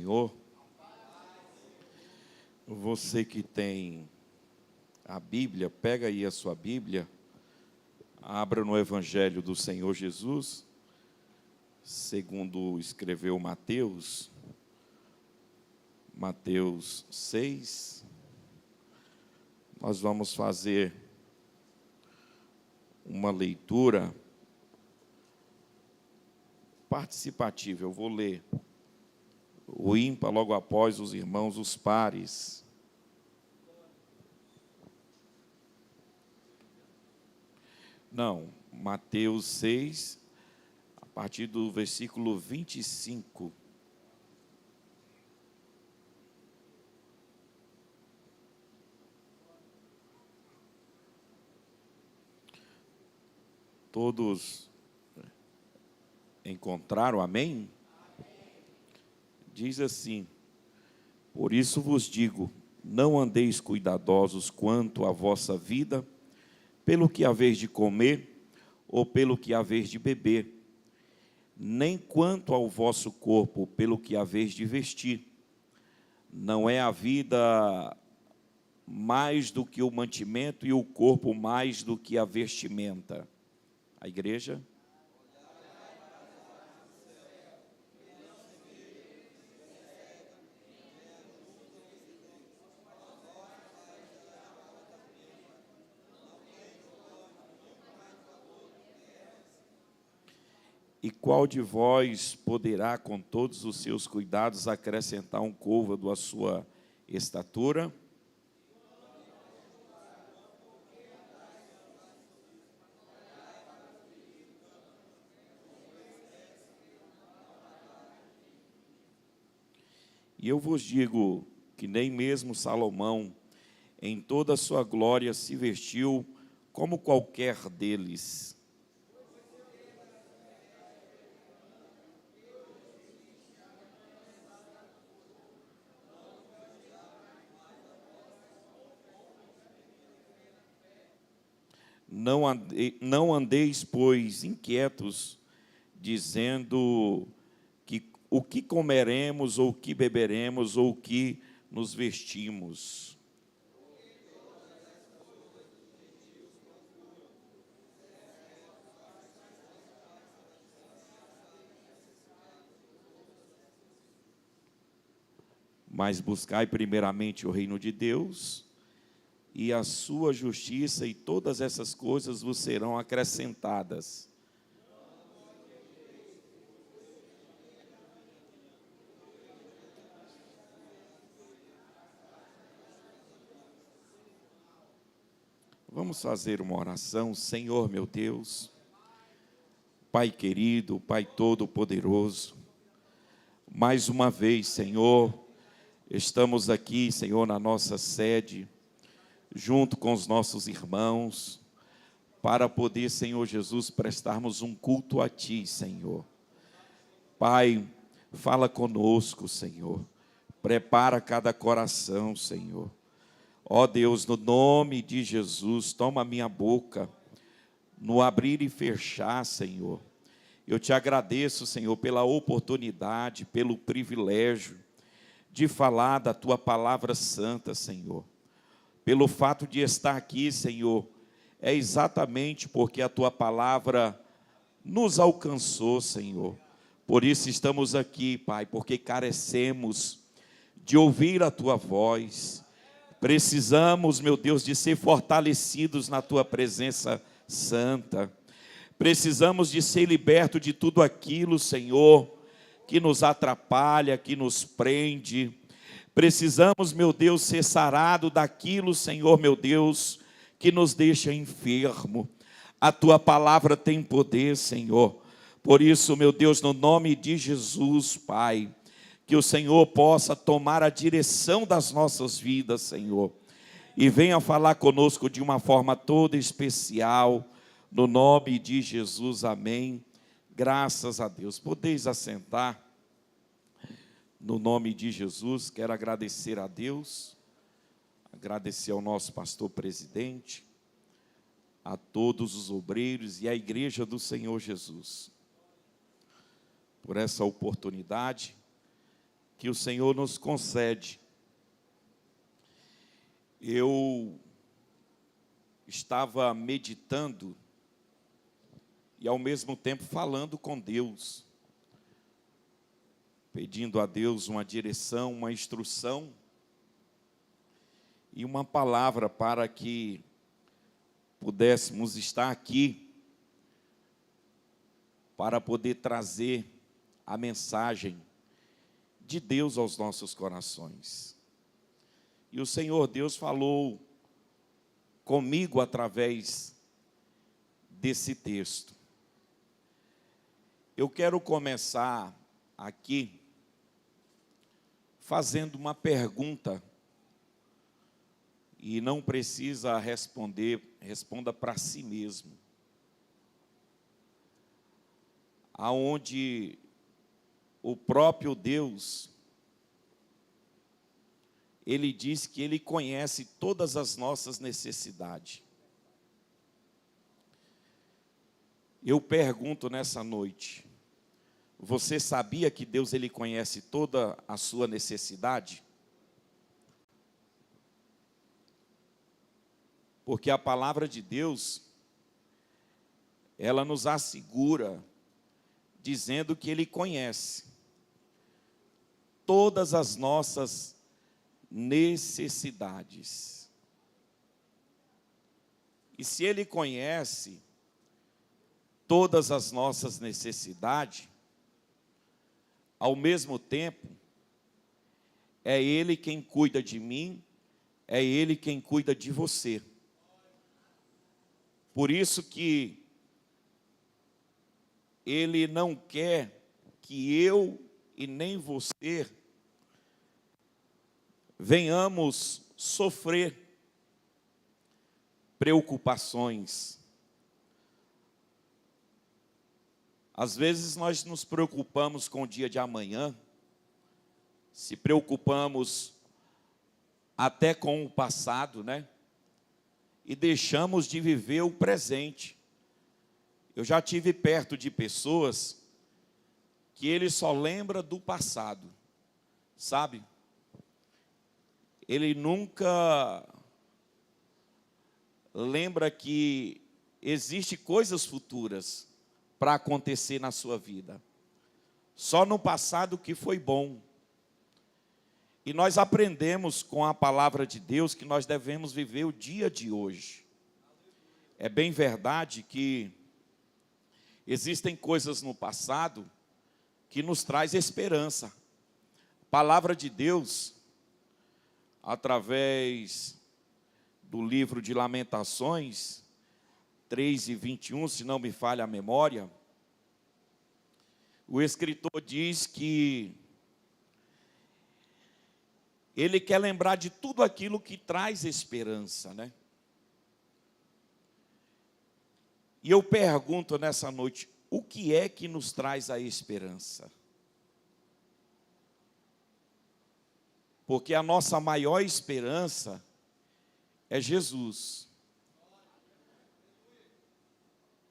Senhor. Você que tem a Bíblia, pega aí a sua Bíblia, abra no Evangelho do Senhor Jesus, segundo escreveu Mateus, Mateus 6. Nós vamos fazer uma leitura participativa. Eu vou ler o ímpar, logo após os irmãos, os pares. Não, Mateus 6, a partir do versículo 25. Todos encontraram, amém? Diz assim: por isso vos digo, não andeis cuidadosos quanto à vossa vida, pelo que haveis de comer, ou pelo que haveis de beber, nem quanto ao vosso corpo, pelo que haveis de vestir. Não é a vida mais do que o mantimento, e o corpo mais do que a vestimenta. A igreja? E qual de vós poderá, com todos os seus cuidados, acrescentar um côvado à sua estatura? E eu vos digo que nem mesmo Salomão, em toda a sua glória, se vestiu como qualquer deles. Não andeis, pois, inquietos, dizendo o que comeremos, ou o que beberemos, ou o que nos vestimos. Mas buscai primeiramente o reino de Deus e a sua justiça, e todas essas coisas vos serão acrescentadas. Vamos fazer uma oração. Senhor meu Deus, Pai querido, Pai todo-poderoso, mais uma vez, Senhor, estamos aqui, Senhor, na nossa sede, junto com os nossos irmãos, para poder, Senhor Jesus, prestarmos um culto a Ti, Senhor. Pai, fala conosco, Senhor, prepara cada coração, Senhor. Ó Deus, no nome de Jesus, toma a minha boca, no abrir e fechar, Senhor. Eu te agradeço, Senhor, pela oportunidade, pelo privilégio de falar da Tua palavra santa, Senhor. Pelo fato de estar aqui, Senhor, é exatamente porque a Tua palavra nos alcançou, Senhor. Por isso estamos aqui, Pai, porque carecemos de ouvir a Tua voz. Precisamos, meu Deus, de ser fortalecidos na Tua presença santa. Precisamos de ser libertos de tudo aquilo, Senhor, que nos atrapalha, que nos prende. Precisamos, meu Deus, ser sarado daquilo, Senhor, meu Deus, que nos deixa enfermo. A Tua palavra tem poder, Senhor. Por isso, meu Deus, no nome de Jesus, Pai, que o Senhor possa tomar a direção das nossas vidas, Senhor, e venha falar conosco de uma forma toda especial, no nome de Jesus, amém. Graças a Deus. Podeis assentar. No nome de Jesus, quero agradecer a Deus, agradecer ao nosso pastor presidente, a todos os obreiros e à igreja do Senhor Jesus, por essa oportunidade que o Senhor nos concede. Eu estava meditando e ao mesmo tempo falando com Deus, pedindo a Deus uma direção, uma instrução e uma palavra para que pudéssemos estar aqui para poder trazer a mensagem de Deus aos nossos corações. E o Senhor Deus falou comigo através desse texto. Eu quero começar aqui fazendo uma pergunta, e não precisa responder, responda para si mesmo. Aonde o próprio Deus, Ele diz que Ele conhece todas as nossas necessidades. Eu pergunto nessa noite, você sabia que Deus Ele conhece toda a sua necessidade? Porque a palavra de Deus, ela nos assegura, dizendo que Ele conhece todas as nossas necessidades. E se Ele conhece todas as nossas necessidades, ao mesmo tempo, é Ele quem cuida de mim, é Ele quem cuida de você. Por isso que Ele não quer que eu e nem você venhamos sofrer preocupações. Às vezes nós nos preocupamos com o dia de amanhã, se preocupamos até com o passado, né? E deixamos de viver o presente. Eu já tive perto de pessoas que ele só lembra do passado, sabe? Ele nunca lembra que existe coisas futuras para acontecer na sua vida. Só no passado que foi bom. E nós aprendemos com a palavra de Deus que nós devemos viver o dia de hoje. É bem verdade que existem coisas no passado que nos traz esperança. A palavra de Deus, através do livro de Lamentações, 3:21, se não me falha a memória, o escritor diz que ele quer lembrar de tudo aquilo que traz esperança, né? E eu pergunto nessa noite, o que é que nos traz a esperança? Porque a nossa maior esperança é Jesus.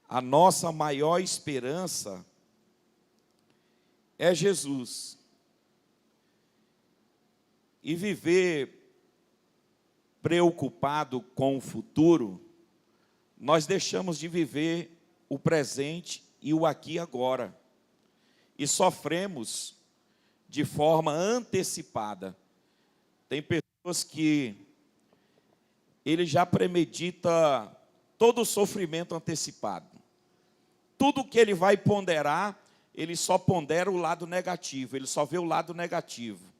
A nossa maior esperança é Jesus. E viver preocupado com o futuro, nós deixamos de viver o presente e o aqui e agora. E sofremos de forma antecipada. Tem pessoas que ele já premedita todo o sofrimento antecipado. Tudo que ele vai ponderar, ele só pondera o lado negativo, ele só vê o lado negativo.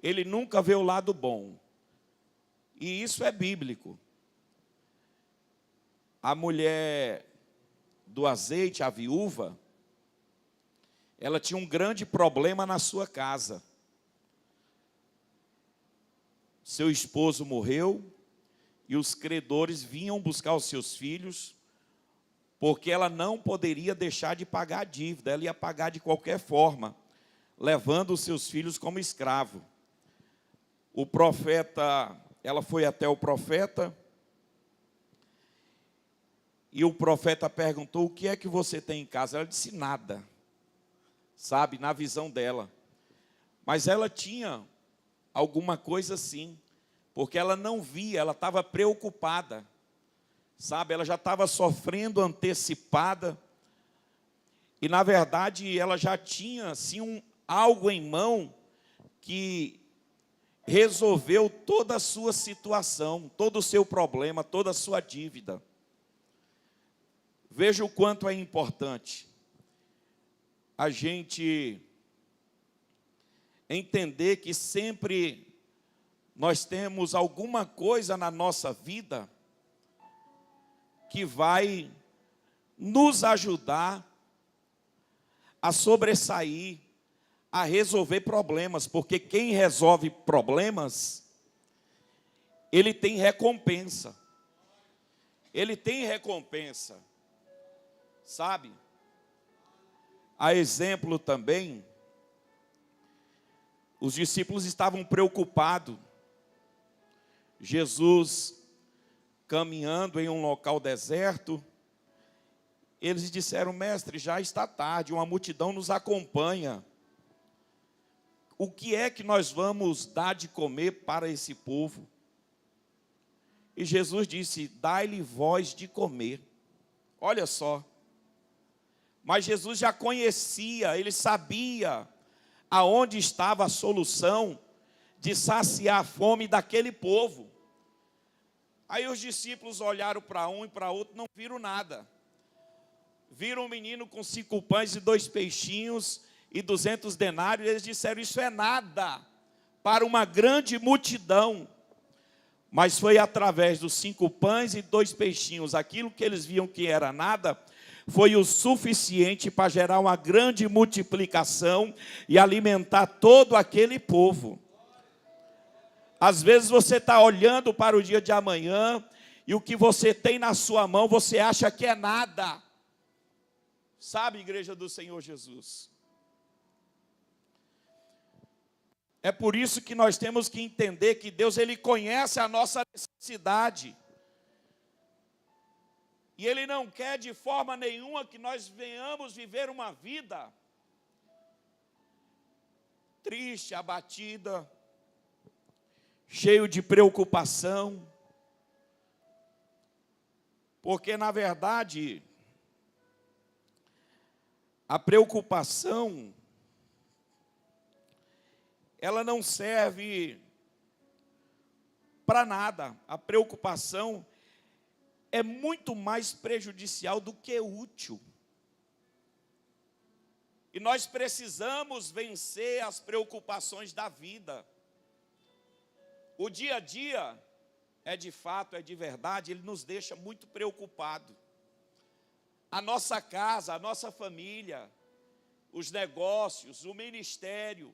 Ele nunca vê o lado bom. E isso é bíblico. A mulher do azeite, a viúva, ela tinha um grande problema na sua casa. Seu esposo morreu e os credores vinham buscar os seus filhos, porque ela não poderia deixar de pagar a dívida, ela ia pagar de qualquer forma, levando os seus filhos como escravo. O profeta, ela foi até o profeta, e o profeta perguntou, o que é que você tem em casa? Ela disse, nada, sabe, na visão dela. Mas ela tinha alguma coisa sim, porque ela não via, ela estava preocupada, sabe? Ela já estava sofrendo antecipada, e na verdade ela já tinha assim algo em mão que resolveu toda a sua situação, todo o seu problema, toda a sua dívida. Veja o quanto é importante a gente entender que sempre nós temos alguma coisa na nossa vida que vai nos ajudar a sobressair, a resolver problemas, porque quem resolve problemas, ele tem recompensa. Ele tem recompensa, sabe? A exemplo também, os discípulos estavam preocupados. Jesus caminhando em um local deserto, eles disseram: mestre, já está tarde, uma multidão nos acompanha. O que é que nós vamos dar de comer para esse povo? E Jesus disse: dai-lhe vós de comer. Olha só. Mas Jesus já conhecia, ele sabia aonde estava a solução de saciar a fome daquele povo. Aí os discípulos olharam para um e para outro, não viram nada. Viram um menino com 5 pães e 2 peixinhos e 200 denários, eles disseram: isso é nada para uma grande multidão. Mas foi através dos 5 pães e 2 peixinhos, aquilo que eles viam que era nada, foi o suficiente para gerar uma grande multiplicação e alimentar todo aquele povo. Às vezes você está olhando para o dia de amanhã e o que você tem na sua mão você acha que é nada. Sabe, igreja do Senhor Jesus? É por isso que nós temos que entender que Deus, Ele conhece a nossa necessidade. E Ele não quer de forma nenhuma que nós venhamos viver uma vida triste, abatida, cheio de preocupação. Porque, na verdade, a preocupação, ela não serve para nada. A preocupação é muito mais prejudicial do que útil. E nós precisamos vencer as preocupações da vida. O dia a dia é de fato, é de verdade, ele nos deixa muito preocupados. A nossa casa, a nossa família, os negócios, o ministério,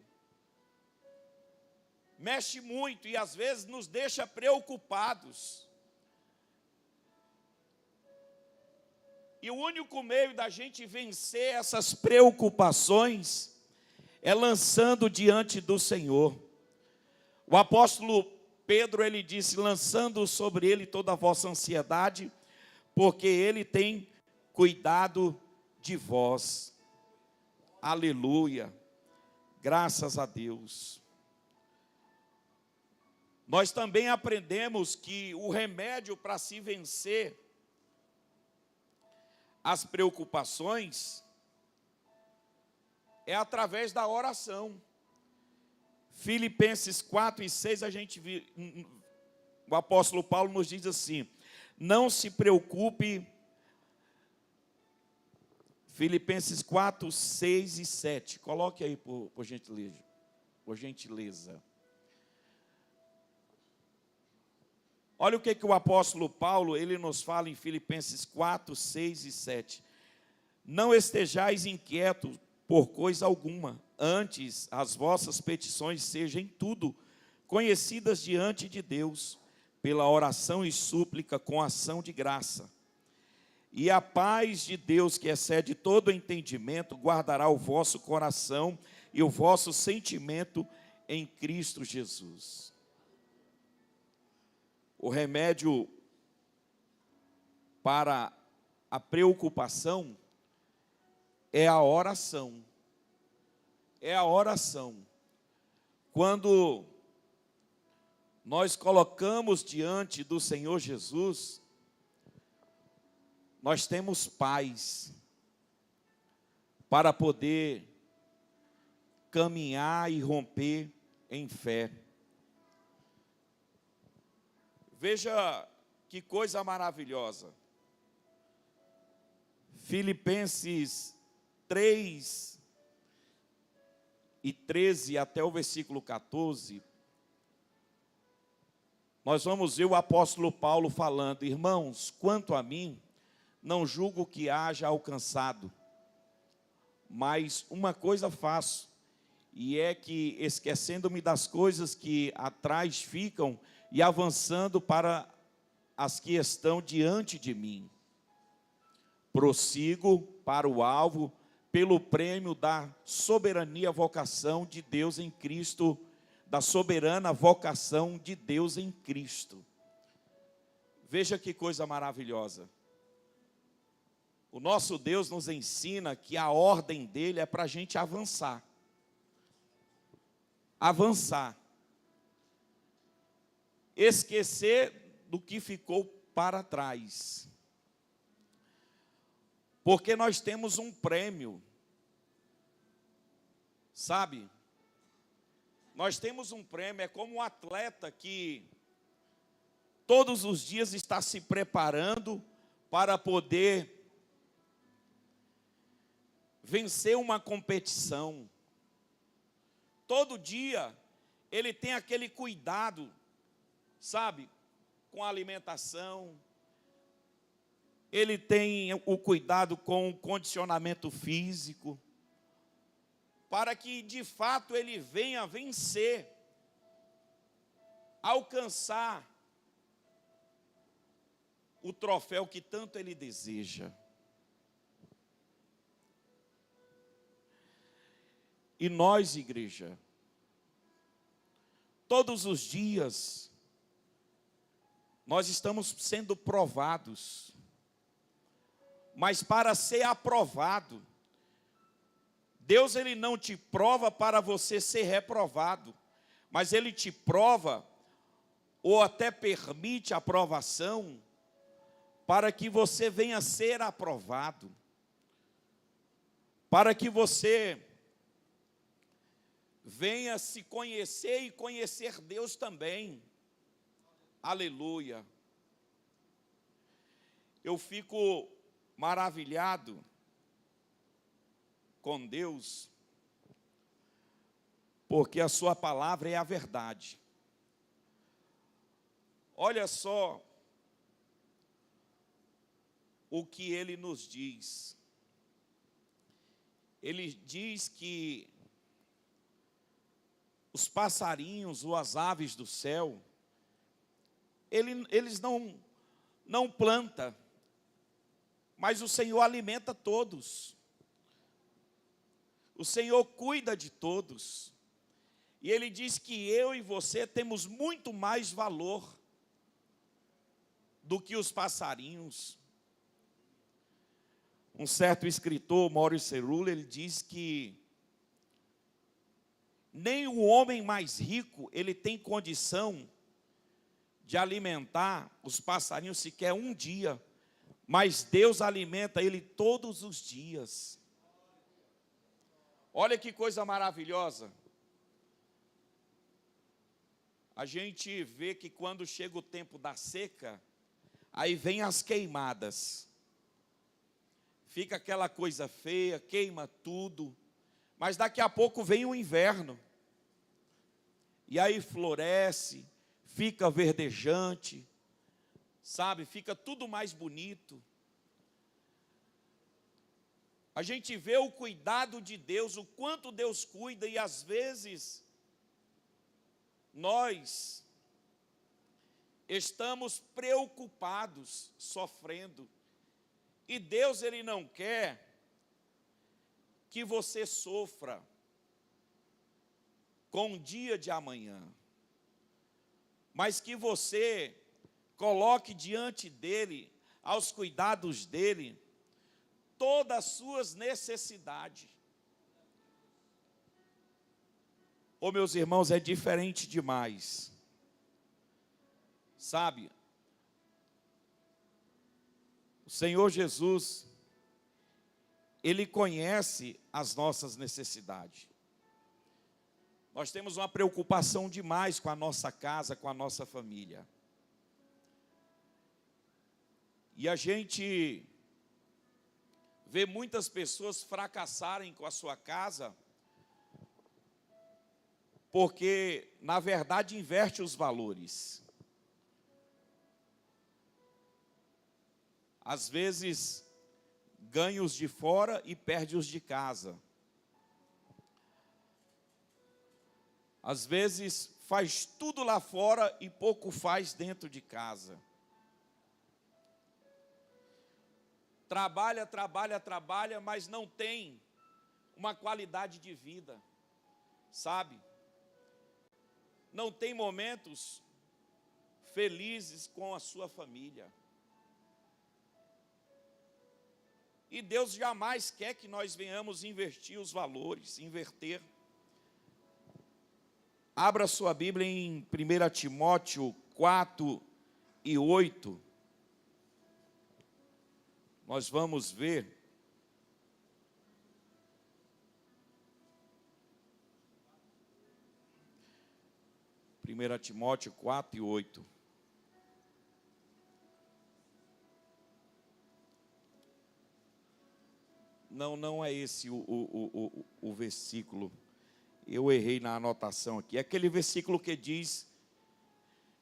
mexe muito e às vezes nos deixa preocupados. E o único meio da gente vencer essas preocupações é lançando diante do Senhor. O apóstolo Pedro, ele disse: lançando sobre ele toda a vossa ansiedade, porque ele tem cuidado de vós. Aleluia. Graças a Deus. Nós também aprendemos que o remédio para se vencer as preocupações é através da oração. Filipenses 4:6, a gente vê, o apóstolo Paulo nos diz assim: não se preocupe. Filipenses 4:6 e 7. Coloque aí, por gentileza. Por gentileza. Olha o que o apóstolo Paulo, ele nos fala em Filipenses 4:6 e 7. Não estejais inquietos por coisa alguma, antes as vossas petições sejam em tudo conhecidas diante de Deus, pela oração e súplica com ação de graça. E a paz de Deus, que excede todo o entendimento, guardará o vosso coração e o vosso sentimento em Cristo Jesus. O remédio para a preocupação é a oração. É a oração. Quando nós colocamos diante do Senhor Jesus, nós temos paz para poder caminhar e romper em fé. Veja que coisa maravilhosa. Filipenses 3:13 até o versículo 14, nós vamos ver o apóstolo Paulo falando: irmãos, quanto a mim, não julgo que haja alcançado, mas uma coisa faço, e é que, esquecendo-me das coisas que atrás ficam e avançando para as que estão diante de mim, prossigo para o alvo, pelo prêmio da soberania vocação de Deus em Cristo, da soberana vocação de Deus em Cristo. Veja que coisa maravilhosa. O nosso Deus nos ensina que a ordem dele é para a gente avançar. Avançar. Esquecer do que ficou para trás. Porque nós temos um prêmio. Sabe? Nós temos um prêmio, é como um atleta que todos os dias está se preparando para poder vencer uma competição. Todo dia ele tem aquele cuidado, sabe, com a alimentação, ele tem o cuidado com o condicionamento físico, para que de fato ele venha vencer, alcançar o troféu que tanto ele deseja. E nós, igreja, todos os dias, nós estamos sendo provados, mas para ser aprovado, Deus ele não te prova para você ser reprovado, mas Ele te prova, ou até permite a aprovação, para que você venha a ser aprovado, para que você venha se conhecer e conhecer Deus também. Aleluia. Eu fico maravilhado com Deus, porque a sua palavra é a verdade. Olha só o que ele nos diz. Ele diz que os passarinhos ou as aves do céu, eles não plantam, mas o Senhor alimenta todos. O Senhor cuida de todos. E Ele diz que eu e você temos muito mais valor do que os passarinhos. Um certo escritor, Maurice Cerullo, ele diz que nem o homem mais rico, ele tem condição de alimentar os passarinhos sequer um dia, mas Deus alimenta ele todos os dias. Olha que coisa maravilhosa. A gente vê que quando chega o tempo da seca, aí vem as queimadas. Fica aquela coisa feia, queima tudo. Mas daqui a pouco vem o inverno. E aí floresce, fica verdejante, sabe? Fica tudo mais bonito. A gente vê o cuidado de Deus, o quanto Deus cuida, e às vezes nós estamos preocupados, sofrendo. E Deus, Ele não quer que você sofra com o dia de amanhã, mas que você coloque diante dEle, aos cuidados dEle, todas as suas necessidades. Ô, meus irmãos, é diferente demais. Sabe? O Senhor Jesus, Ele conhece as nossas necessidades. Nós temos uma preocupação demais com a nossa casa, com a nossa família. E a gente vê muitas pessoas fracassarem com a sua casa, porque, na verdade, inverte os valores. Às vezes, ganha os de fora e perde os de casa. Às vezes, faz tudo lá fora e pouco faz dentro de casa. Trabalha, trabalha, trabalha, mas não tem uma qualidade de vida, sabe? Não tem momentos felizes com a sua família. E Deus jamais quer que nós venhamos inverter os valores, inverter. Abra sua Bíblia em 1 Timóteo 4:8. Nós vamos ver. Primeira Timóteo 4:8. Não é esse o versículo. Eu errei na anotação aqui. É aquele versículo que diz: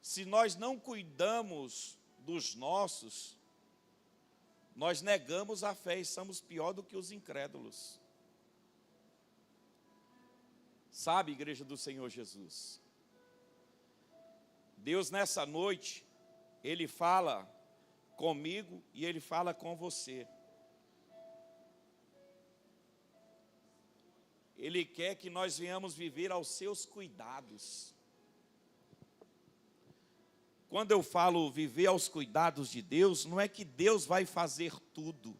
se nós não cuidamos dos nossos, nós negamos a fé e somos pior do que os incrédulos. Sabe, igreja do Senhor Jesus? Deus nessa noite, Ele fala comigo e Ele fala com você. Ele quer que nós venhamos viver aos seus cuidados. Quando eu falo viver aos cuidados de Deus, não é que Deus vai fazer tudo.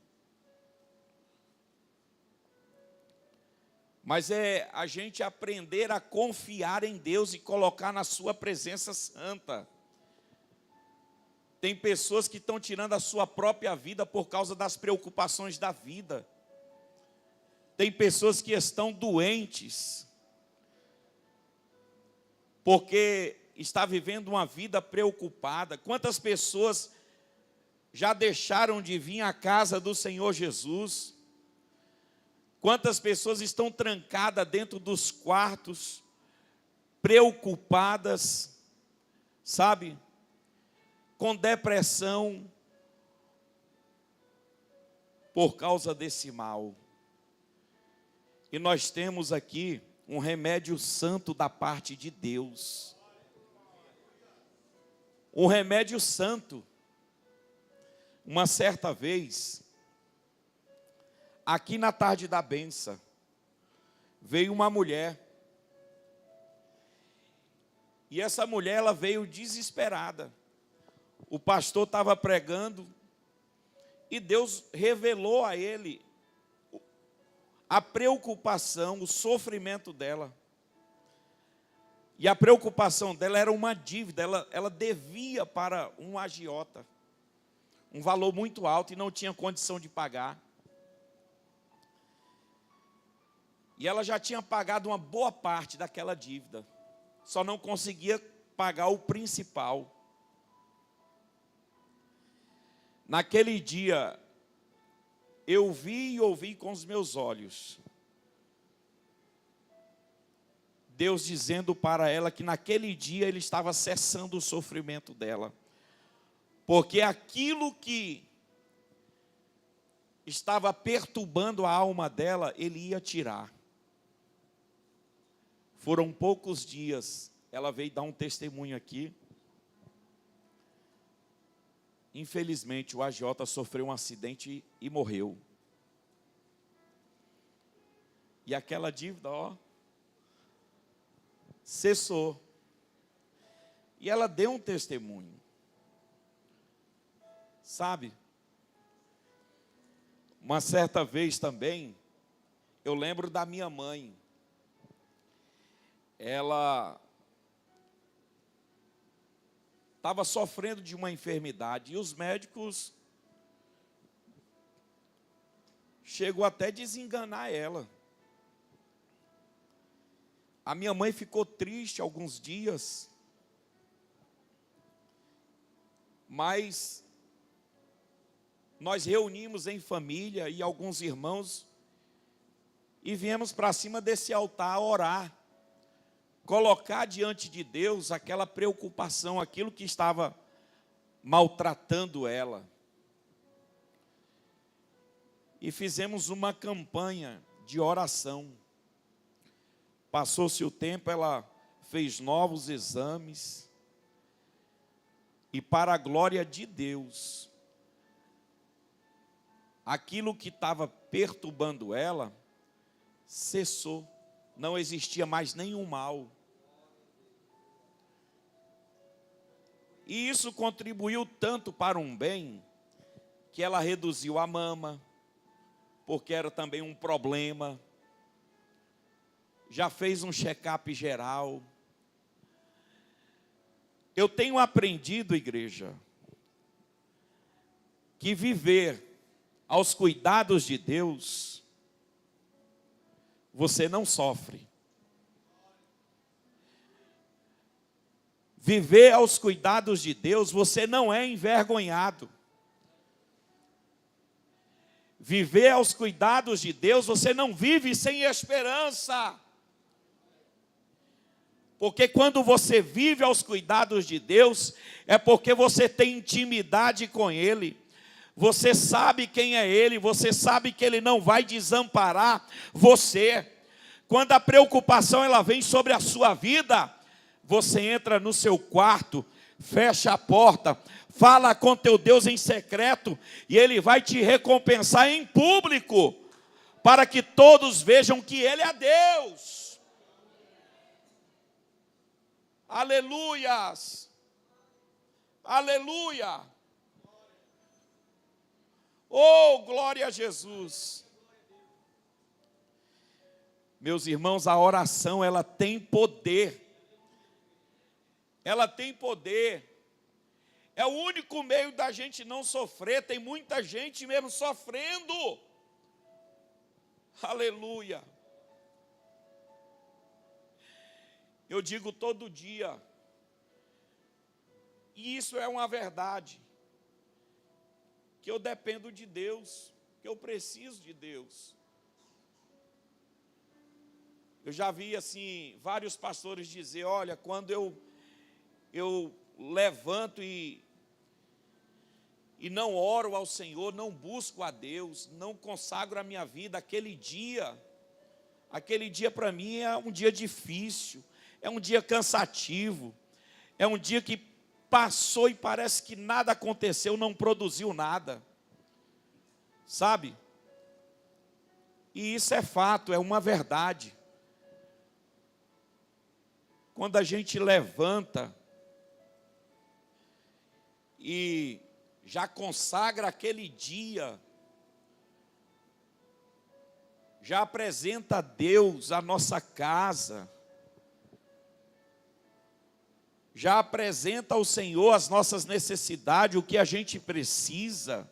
Mas é a gente aprender a confiar em Deus e colocar na sua presença santa. Tem pessoas que estão tirando a sua própria vida por causa das preocupações da vida. Tem pessoas que estão doentes, porque está vivendo uma vida preocupada. Quantas pessoas já deixaram de vir à casa do Senhor Jesus? Quantas pessoas estão trancadas dentro dos quartos, preocupadas, sabe? Com depressão, por causa desse mal. E nós temos aqui um remédio santo da parte de Deus. Um remédio santo. Uma certa vez, aqui na tarde da benção, veio uma mulher. E essa mulher, ela veio desesperada. O pastor estava pregando e Deus revelou a ele a preocupação, o sofrimento dela. E a preocupação dela era uma dívida, ela devia para um agiota, um valor muito alto e não tinha condição de pagar. E ela já tinha pagado uma boa parte daquela dívida, só não conseguia pagar o principal. Naquele dia, eu vi e ouvi com os meus olhos Deus dizendo para ela que naquele dia Ele estava cessando o sofrimento dela, porque aquilo que estava perturbando a alma dela, Ele ia tirar. Foram poucos dias, ela veio dar um testemunho aqui. Infelizmente, o agiota sofreu um acidente e morreu. E aquela dívida, cessou. E ela deu um testemunho. Sabe? Uma certa vez também, eu lembro da minha mãe. ela estava sofrendo de uma enfermidade, e os médicos chegou até a desenganar ela. A minha mãe ficou triste alguns dias, mas nós reunimos em família e alguns irmãos e viemos para cima desse altar orar, colocar diante de Deus aquela preocupação, aquilo que estava maltratando ela. E fizemos uma campanha de oração. Passou-se o tempo, ela fez novos exames. E para a glória de Deus, aquilo que estava perturbando ela, cessou. Não existia mais nenhum mal. E isso contribuiu tanto para um bem, que ela reduziu a mama, porque era também um problema. Já fez um check-up geral. Eu tenho aprendido, igreja, que viver aos cuidados de Deus, você não sofre. Viver aos cuidados de Deus, você não é envergonhado. Viver aos cuidados de Deus, você não vive sem esperança. Porque quando você vive aos cuidados de Deus, é porque você tem intimidade com Ele. Você sabe quem é Ele, você sabe que Ele não vai desamparar você. Quando a preocupação ela vem sobre a sua vida, você entra no seu quarto, fecha a porta, fala com teu Deus em secreto, e Ele vai te recompensar em público, para que todos vejam que Ele é Deus. Aleluias, aleluia, oh glória a Jesus. Meus irmãos, a oração ela tem poder, ela tem poder, é o único meio da gente não sofrer. Tem muita gente mesmo sofrendo, aleluia. Eu digo todo dia, e isso é uma verdade, que eu dependo de Deus, que eu preciso de Deus. Eu já vi assim, vários pastores dizer, olha, quando eu levanto e não oro ao Senhor, não busco a Deus, não consagro a minha vida, aquele dia para mim é um dia difícil, é um dia cansativo, é um dia que passou e parece que nada aconteceu, não produziu nada, sabe? E isso é fato, é uma verdade. Quando a gente levanta e já consagra aquele dia, já apresenta a Deus a nossa casa, já apresenta ao Senhor as nossas necessidades, o que a gente precisa,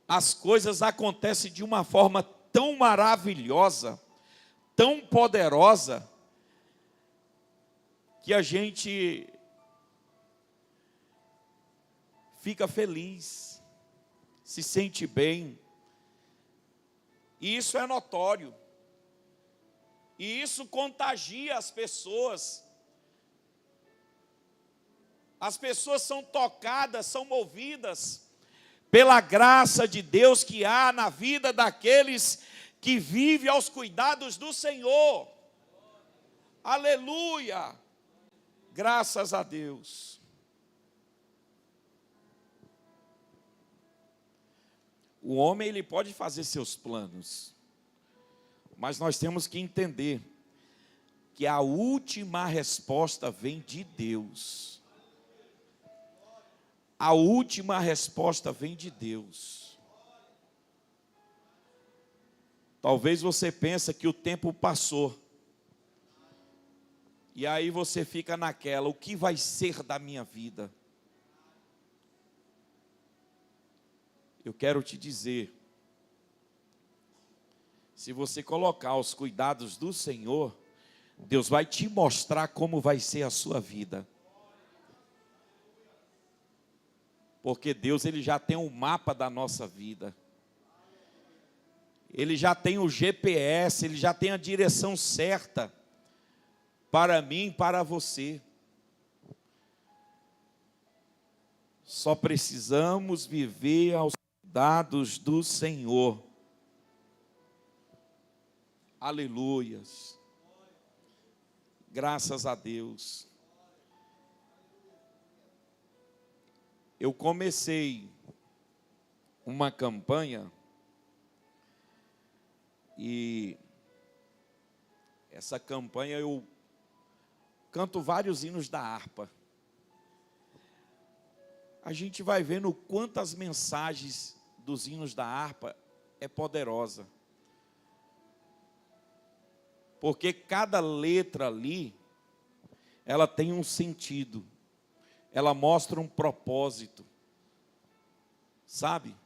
as coisas acontecem de uma forma tão maravilhosa, tão poderosa, que a gente fica feliz, se sente bem, e isso é notório, e isso contagia as pessoas são tocadas, são movidas pela graça de Deus que há na vida daqueles que vivem aos cuidados do Senhor, aleluia, graças a Deus. O homem ele pode fazer seus planos, mas nós temos que entender que a última resposta vem de Deus. A última resposta vem de Deus. Talvez você pense que o tempo passou, E aí você fica naquela, o que vai ser da minha vida? Eu quero te dizer, se você colocar os cuidados do Senhor, Deus vai te mostrar como vai ser a sua vida. Porque Deus, Ele já tem um mapa da nossa vida. Ele já tem o GPS, Ele já tem a direção certa para mim e para você. Só precisamos viver aos cuidados do Senhor. Aleluias. Graças a Deus. Eu comecei uma campanha e essa campanha eu canto vários hinos da harpa. A gente vai vendo quantas mensagens dos hinos da harpa é poderosa. Porque cada letra ali, ela tem um sentido. Ela mostra um propósito. Sabe?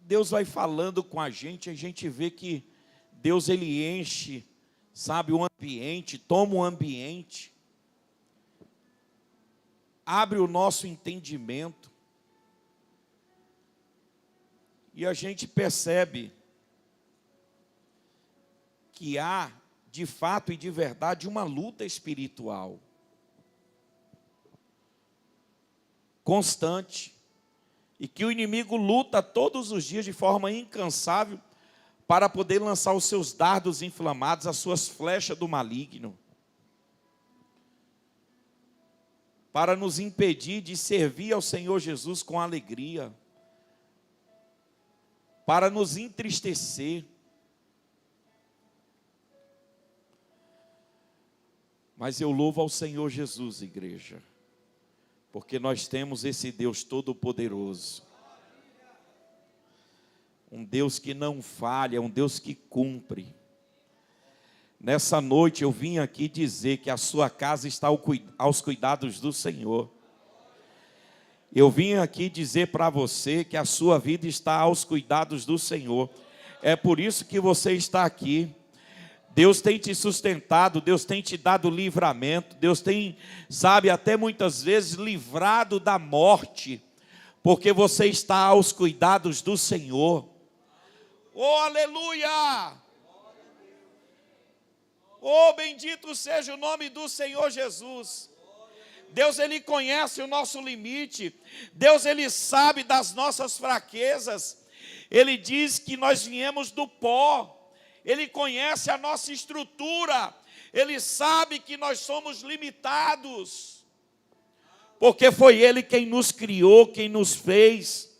Deus vai falando com a gente vê que Deus, Ele enche, sabe, o ambiente, toma o ambiente, abre o nosso entendimento, e a gente percebe que há, de fato e de verdade, uma luta espiritual constante, e que o inimigo luta todos os dias de forma incansável para poder lançar os seus dardos inflamados, as suas flechas do maligno, para nos impedir de servir ao Senhor Jesus com alegria, para nos entristecer. Mas eu louvo ao Senhor Jesus, igreja, porque nós temos esse Deus todo-poderoso, um Deus que não falha, um Deus que cumpre. Nessa noite eu vim aqui dizer que a sua casa está aos cuidados do Senhor. Eu vim aqui dizer para você que a sua vida está aos cuidados do Senhor. É por isso que você está aqui. Deus tem te sustentado, Deus tem te dado livramento, Deus tem, sabe, até muitas vezes livrado da morte, porque você está aos cuidados do Senhor. Oh, aleluia! Oh, bendito seja o nome do Senhor Jesus. Deus, Ele conhece o nosso limite. Deus, Ele sabe das nossas fraquezas. Ele diz que nós viemos do pó. Ele conhece a nossa estrutura. Ele sabe que nós somos limitados. Porque foi Ele quem nos criou, quem nos fez.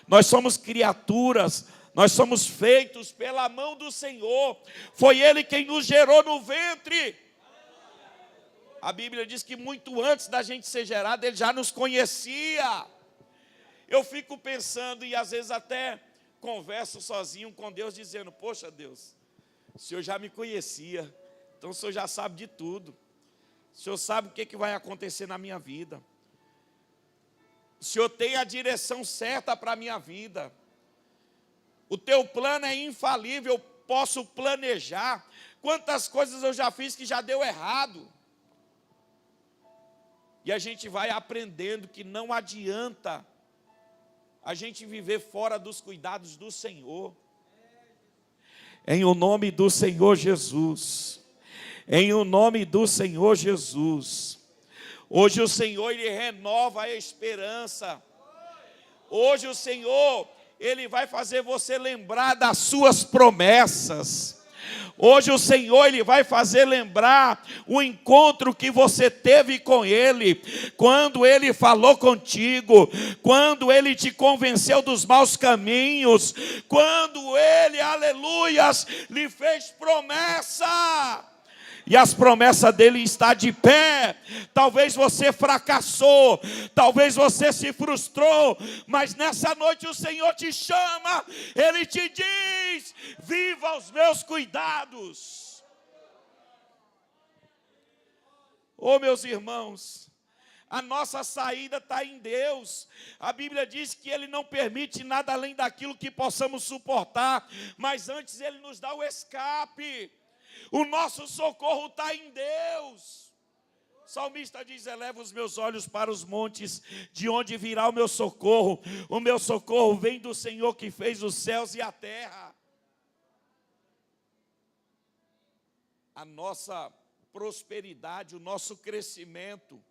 Nós somos criaturas. Nós somos feitos pela mão do Senhor. Foi Ele quem nos gerou no ventre. A Bíblia diz que muito antes da gente ser gerado, Ele já nos conhecia. Eu fico pensando e às vezes até converso sozinho com Deus, dizendo: poxa Deus, o Senhor já me conhecia, então o Senhor já sabe de tudo. O Senhor sabe o que vai acontecer na minha vida. O Senhor tem a direção certa para a minha vida. O teu plano é infalível, eu posso planejar. Quantas coisas eu já fiz que já deu errado. E a gente vai aprendendo que não adianta a gente viver fora dos cuidados do Senhor. Em o nome do Senhor Jesus. Em o nome do Senhor Jesus. Hoje o Senhor, Ele renova a esperança. Hoje o Senhor, Ele vai fazer você lembrar das suas promessas. Hoje o Senhor, Ele vai fazer lembrar o encontro que você teve com Ele, quando Ele falou contigo, quando Ele te convenceu dos maus caminhos, quando Ele, aleluias, lhe fez promessa. E as promessas dele estão de pé. Talvez você fracassou, talvez você se frustrou, mas nessa noite o Senhor te chama, Ele te diz: viva os meus cuidados. Oh, meus irmãos, a nossa saída está em Deus. A Bíblia diz que Ele não permite nada além daquilo que possamos suportar, mas antes Ele nos dá o escape. O nosso socorro está em Deus. O salmista diz: eleva os meus olhos para os montes, de onde virá o meu socorro? O meu socorro vem do Senhor que fez os céus e a terra. A nossa prosperidade, o nosso crescimento,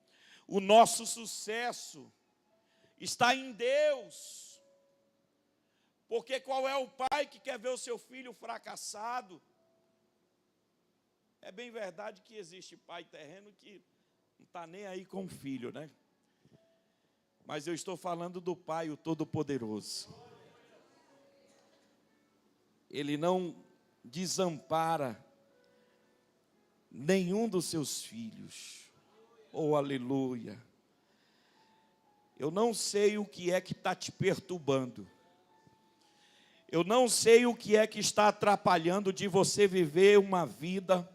o nosso sucesso está em Deus. Porque qual é o pai que quer ver o seu filho fracassado? É bem verdade que existe pai terreno que não está nem aí com o filho, né? Mas eu estou falando do Pai, o Todo-Poderoso. Ele não desampara nenhum dos seus filhos. Oh, aleluia. Eu não sei o que é que está te perturbando. Eu não sei o que é que está atrapalhando de você viver uma vida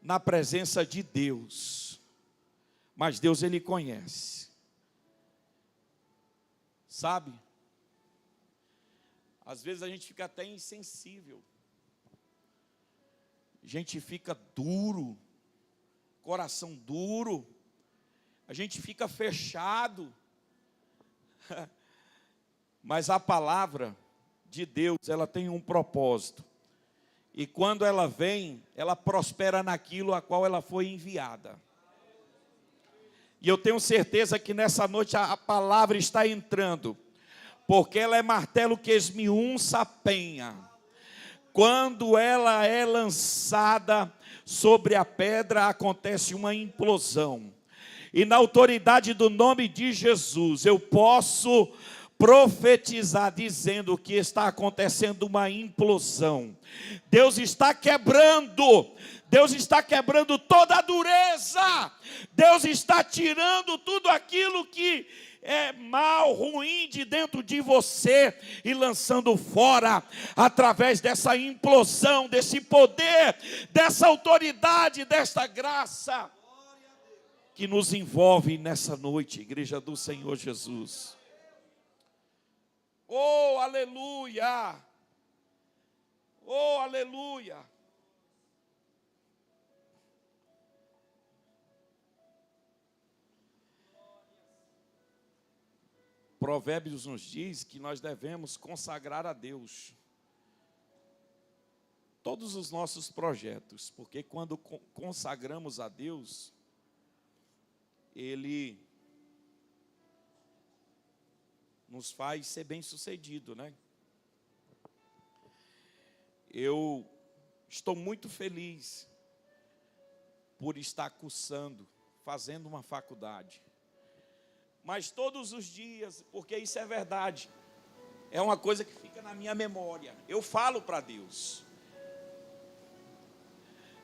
na presença de Deus. Mas Deus, Ele conhece. Sabe? Às vezes a gente fica até insensível. A gente fica duro, coração duro, a gente fica fechado. Mas a palavra de Deus, ela tem um propósito. E quando ela vem, ela prospera naquilo a qual ela foi enviada. E eu tenho certeza que nessa noite a palavra está entrando, porque ela é martelo que esmiunça a penha. Quando ela é lançada sobre a pedra, acontece uma implosão. E na autoridade do nome de Jesus, eu posso profetizar dizendo que está acontecendo uma implosão. Deus está quebrando toda a dureza. Deus está tirando tudo aquilo que é mal, ruim de dentro de você e lançando fora através dessa implosão, desse poder, dessa autoridade, desta graça que nos envolve nessa noite, Igreja do Senhor Jesus. Oh, aleluia! Oh, aleluia! Provérbios nos diz que nós devemos consagrar a Deus todos os nossos projetos, porque quando consagramos a Deus, Ele nos faz ser bem-sucedido, né? Eu estou muito feliz por estar cursando, fazendo uma faculdade. Mas todos os dias, porque isso é verdade, é uma coisa que fica na minha memória. Eu falo para Deus.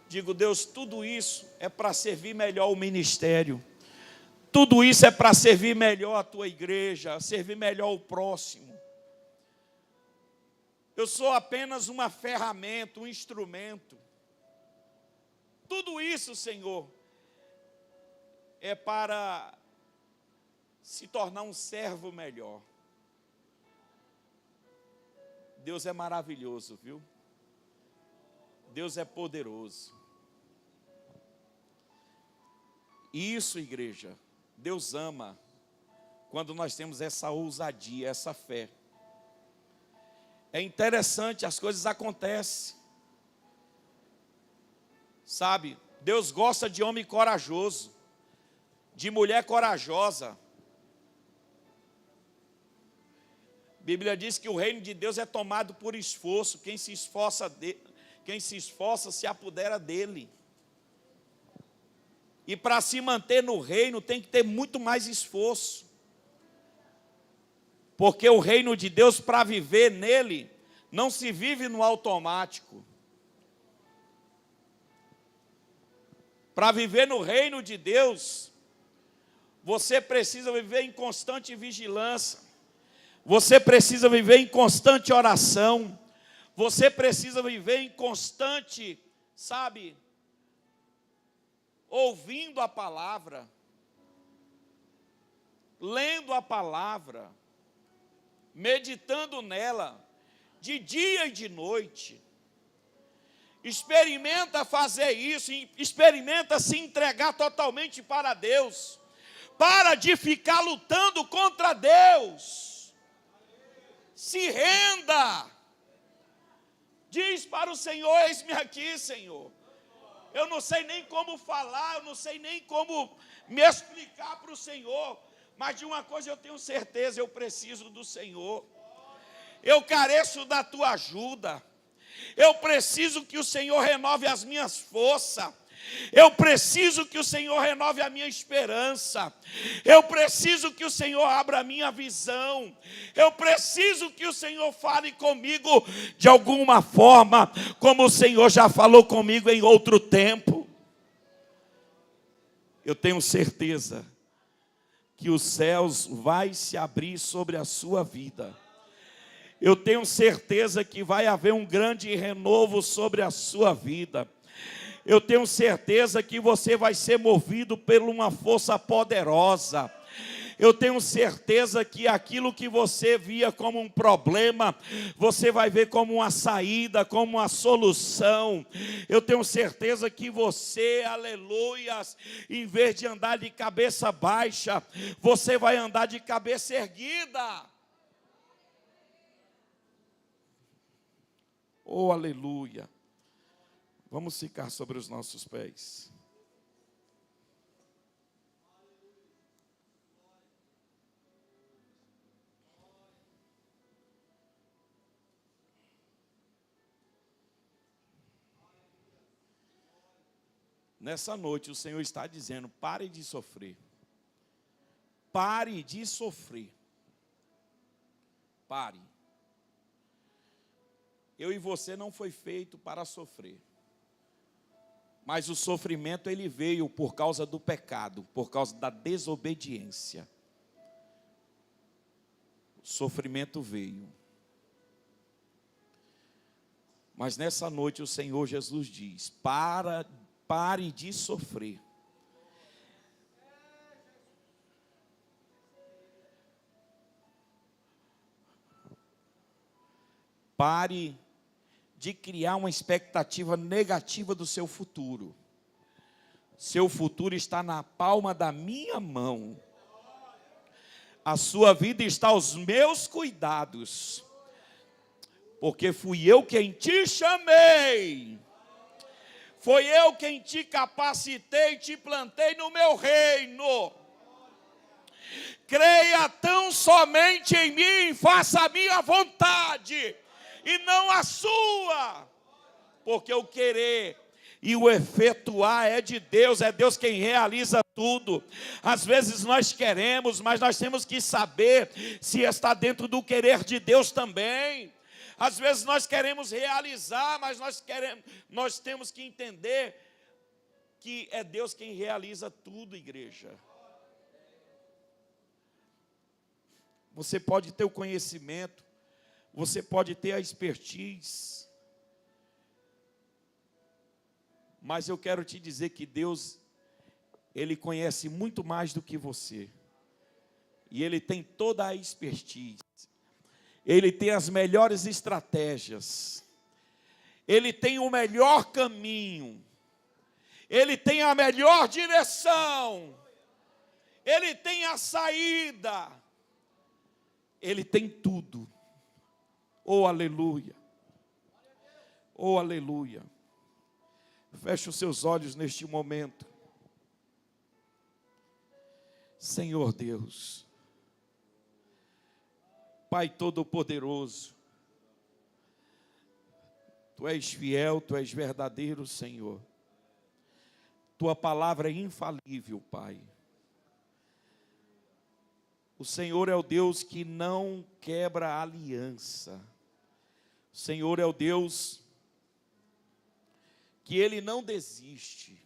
Digo: Deus, tudo isso é para servir melhor o ministério. Tudo isso é para servir melhor a tua igreja, servir melhor o próximo. Eu sou apenas uma ferramenta, um instrumento. Tudo isso, Senhor, é para se tornar um servo melhor. Deus é maravilhoso, viu? Deus é poderoso. Isso, igreja, Deus ama quando nós temos essa ousadia, essa fé. É interessante, as coisas acontecem. Sabe, Deus gosta de homem corajoso, de mulher corajosa. A Bíblia diz que o reino de Deus é tomado por esforço. Quem se esforça se apodera dele. E para se manter no reino tem que ter muito mais esforço. Porque o reino de Deus, para viver nele, não se vive no automático. Para viver no reino de Deus, você precisa viver em constante vigilância. Você precisa viver em constante oração. Você precisa viver em constante, sabe? ouvindo a palavra, lendo a palavra, meditando nela, de dia e de noite. Experimenta fazer isso, experimenta se entregar totalmente para Deus. Para de ficar lutando contra Deus. Se renda. Diz para o Senhor: eis-me aqui, Senhor. Eu não sei nem como falar, eu não sei nem como me explicar para o Senhor. Mas de uma coisa eu tenho certeza: eu preciso do Senhor. Eu careço da tua ajuda. Eu preciso que o Senhor renove as minhas forças. Eu preciso que o Senhor renove a minha esperança. Eu preciso que o Senhor abra a minha visão. Eu preciso que o Senhor fale comigo de alguma forma, como o Senhor já falou comigo em outro tempo. Eu tenho certeza que os céus vai se abrir sobre a sua vida. Eu tenho certeza que vai haver um grande renovo sobre a sua vida. Eu tenho certeza que você vai ser movido por uma força poderosa. Eu tenho certeza que aquilo que você via como um problema, você vai ver como uma saída, como uma solução. Eu tenho certeza que você, aleluias, em vez de andar de cabeça baixa, você vai andar de cabeça erguida. Oh, aleluia. Vamos ficar sobre os nossos pés. Nessa noite o Senhor está dizendo: pare de sofrer. Pare de sofrer. Pare. Eu e você não foi feito para sofrer. Mas o sofrimento ele veio por causa do pecado, por causa da desobediência. O sofrimento veio. Mas nessa noite o Senhor Jesus diz: pare de sofrer. Pare de criar uma expectativa negativa do seu futuro. Seu futuro está na palma da minha mão. A sua vida está aos meus cuidados. Porque fui eu quem te chamei. Foi eu quem te capacitei e te plantei no meu reino. Creia tão somente em mim, faça a minha vontade e não a sua, porque o querer e o efetuar é de Deus, é Deus quem realiza tudo. Às vezes nós queremos, mas nós temos que saber se está dentro do querer de Deus também. Às vezes nós queremos realizar, mas nós temos que entender que é Deus quem realiza tudo, igreja. Você pode ter o conhecimento, você pode ter a expertise, mas eu quero te dizer que Deus, Ele conhece muito mais do que você. E Ele tem toda a expertise. Ele tem as melhores estratégias. Ele tem o melhor caminho. Ele tem a melhor direção. Ele tem a saída. Ele tem tudo. Oh, aleluia. Oh, aleluia. Feche os seus olhos neste momento. Senhor Deus, Pai Todo-Poderoso, Tu és fiel, Tu és verdadeiro, Senhor. Tua palavra é infalível, Pai. O Senhor é o Deus que não quebra a aliança. O Senhor é o Deus que Ele não desiste.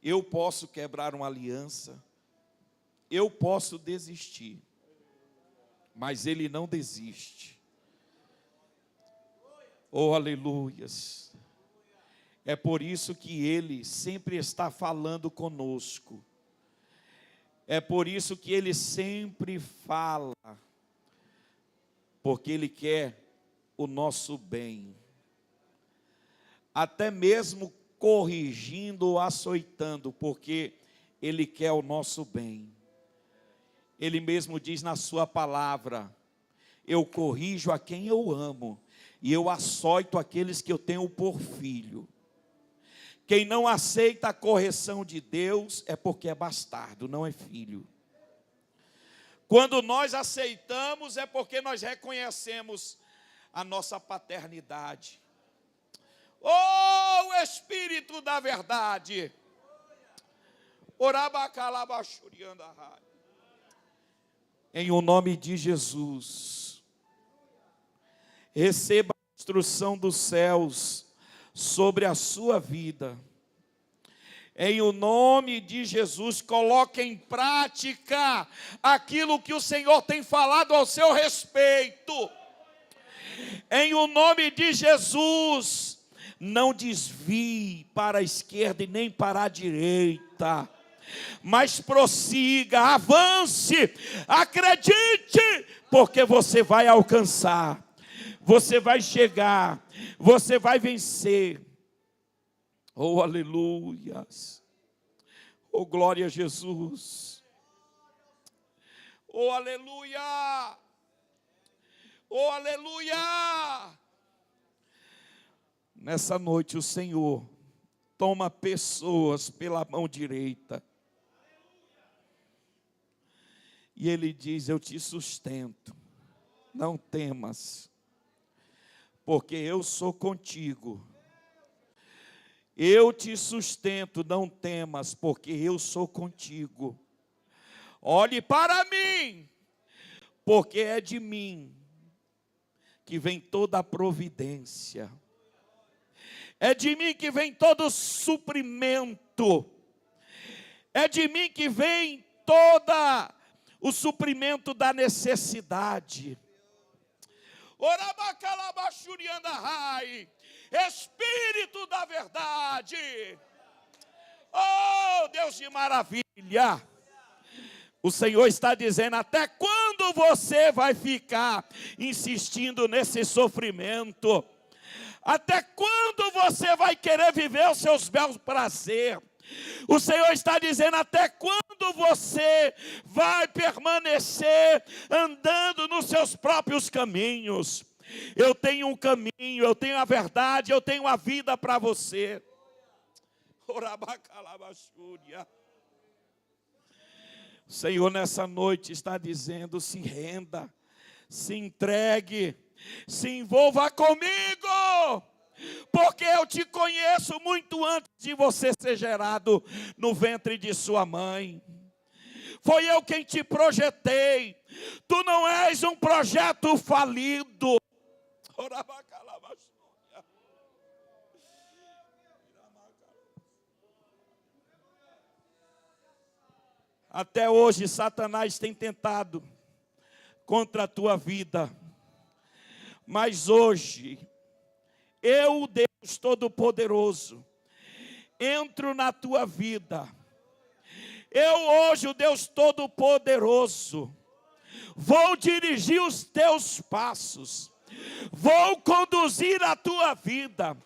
Eu posso quebrar uma aliança, eu posso desistir, mas Ele não desiste. Oh, aleluias. É por isso que Ele sempre está falando conosco. É por isso que Ele sempre fala. Porque Ele quer o nosso bem. Até mesmo corrigindo ou açoitando, porque Ele quer o nosso bem. Ele mesmo diz na sua palavra: eu corrijo a quem eu amo, e eu açoito aqueles que eu tenho por filho. Quem não aceita a correção de Deus é porque é bastardo, não é filho. Quando nós aceitamos é porque nós reconhecemos a nossa paternidade. Oh, Espírito da verdade! Em o nome de Jesus, receba a instrução dos céus sobre a sua vida. Em o nome de Jesus, coloque em prática aquilo que o Senhor tem falado ao seu respeito. Em o nome de Jesus, não desvie para a esquerda e nem para a direita, mas prossiga, avance, acredite, porque você vai alcançar, você vai chegar, você vai vencer. Oh, aleluias. Oh, glória a Jesus. Oh, aleluia. Oh, aleluia. Nessa noite o Senhor toma pessoas pela mão direita. E Ele diz: eu te sustento. Não temas, porque eu sou contigo. Eu te sustento, não temas, porque eu sou contigo. Olhe para mim, porque é de mim que vem toda a providência. É de mim que vem todo o suprimento. É de mim que vem todo o suprimento da necessidade. Espírito da verdade. Oh, Deus de maravilha. O Senhor está dizendo: até quando você vai ficar insistindo nesse sofrimento? Até quando você vai querer viver os seus belos prazeres? O Senhor está dizendo: até quando você vai permanecer andando nos seus próprios caminhos? Eu tenho um caminho, eu tenho a verdade, eu tenho a vida para você. O Senhor nessa noite está dizendo: se renda, se entregue, se envolva comigo, porque eu te conheço muito antes de você ser gerado no ventre de sua mãe. Foi eu quem te projetei. Tu não és um projeto falido. Até hoje Satanás tem tentado contra a tua vida, mas hoje eu, Deus Todo-Poderoso, entro na tua vida. Eu hoje, o Deus Todo-Poderoso, vou dirigir os teus passos, vou conduzir a tua vida,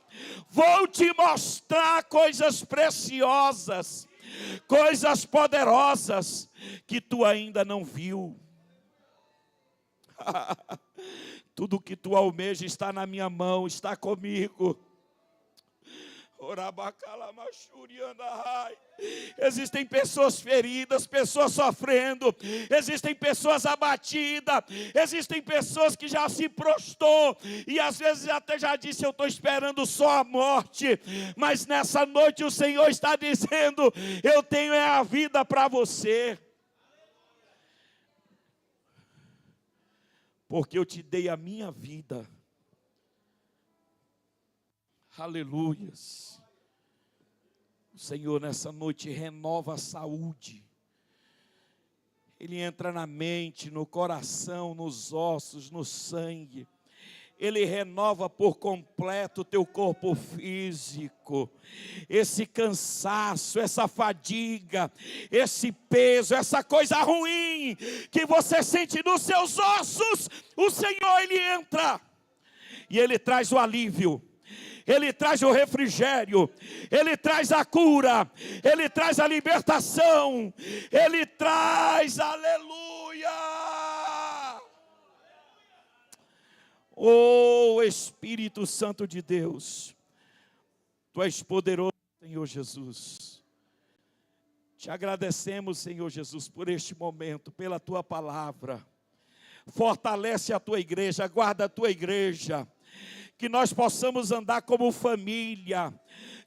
vou te mostrar coisas preciosas, coisas poderosas que tu ainda não viu. Tudo que tu almeja está na minha mão, está comigo. Existem pessoas feridas, pessoas sofrendo, existem pessoas abatidas, existem pessoas que já se prostrou e às vezes até já disse: eu estou esperando só a morte. Mas nessa noite o Senhor está dizendo: eu tenho a vida para você, porque eu te dei a minha vida. Aleluias. O Senhor nessa noite renova a saúde. Ele entra na mente, no coração, nos ossos, no sangue. Ele renova por completo o teu corpo físico. Esse cansaço, essa fadiga, esse peso, essa coisa ruim que você sente nos seus ossos, o Senhor, Ele entra e Ele traz o alívio. Ele traz o refrigério, Ele traz a cura, Ele traz a libertação, Ele traz, aleluia! Oh Espírito Santo de Deus, Tu és poderoso, Senhor Jesus. Te agradecemos, Senhor Jesus, por este momento, pela Tua palavra. Fortalece a Tua igreja, guarda a Tua igreja. Que nós possamos andar como família,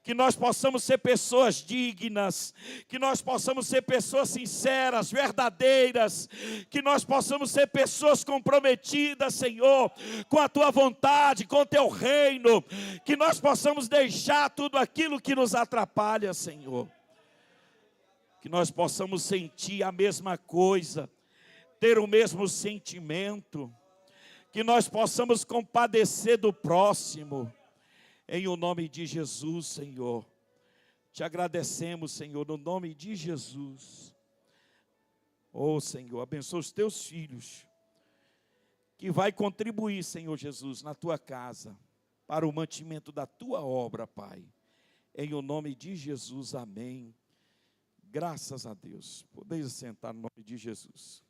que nós possamos ser pessoas dignas, que nós possamos ser pessoas sinceras, verdadeiras, que nós possamos ser pessoas comprometidas, Senhor, com a Tua vontade, com o Teu reino, que nós possamos deixar tudo aquilo que nos atrapalha, Senhor, que nós possamos sentir a mesma coisa, ter o mesmo sentimento, que nós possamos compadecer do próximo, em o nome de Jesus, Senhor. Te agradecemos, Senhor, no nome de Jesus. Oh, Senhor, abençoa os Teus filhos, que vai contribuir, Senhor Jesus, na Tua casa, para o mantimento da Tua obra, Pai. Em o nome de Jesus, amém. Graças a Deus. Podeis sentar no nome de Jesus.